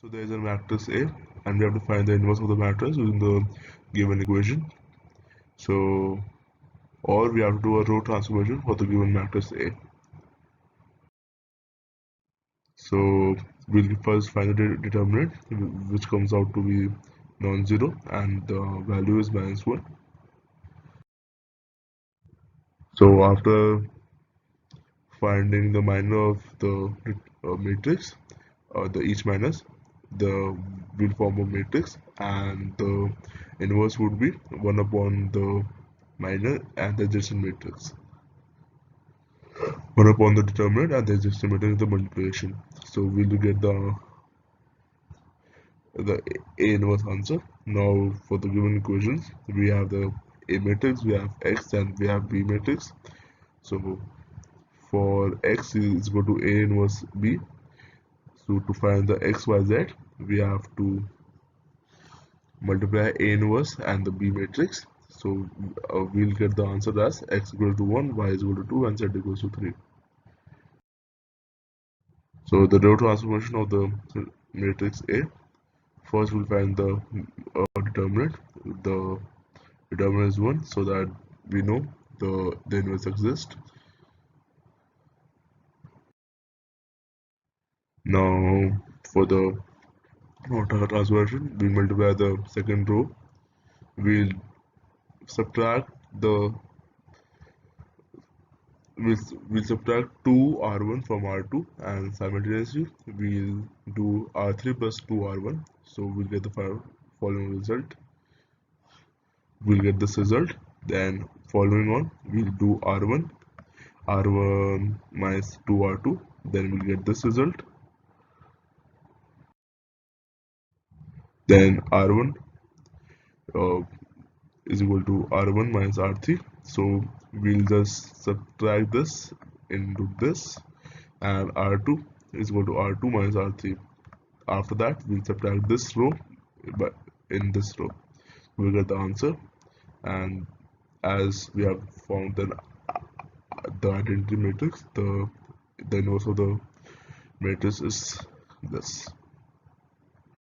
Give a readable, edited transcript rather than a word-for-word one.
So there is a matrix A, and we have to find the inverse of the matrix using the given equation. So, or we have to do a row transformation for the given matrix A. So we'll first find the determinant, which comes out to be non-zero, and the value is -1. So after finding the minor of the matrix, the each minus, will form a matrix, and the inverse would be 1 upon the minor and the adjacent matrix. 1 upon the determinant and the adjacent matrix is the multiplication. So we'll get the A inverse answer. Now for the given equations, we have the A matrix, we have X, and we have B matrix. So for X is equal to A inverse B. So to find the X, Y, Z, we have to multiply A inverse and the B matrix. So we'll get the answer as X equal to 1, Y is equal to 2, and Z equals to 3. So the row transformation of the matrix A. First we'll find the determinant. The determinant is 1, so that we know the inverse exists. Now for the transformation, we multiply the second row. We'll subtract the we'll subtract 2r1 from r2, and simultaneously we'll do r3 plus 2r1. So we'll get the following result. We'll get this result. Then following on, we'll do r1 minus 2r2. Then we'll get this result. Then r1 is equal to r1 minus r3. So we'll just subtract this into this, and r2 is equal to r2 minus r3. After that, we'll subtract this row but in this row. We'll get the answer, and as we have found the identity matrix, the inverse of the matrix is this.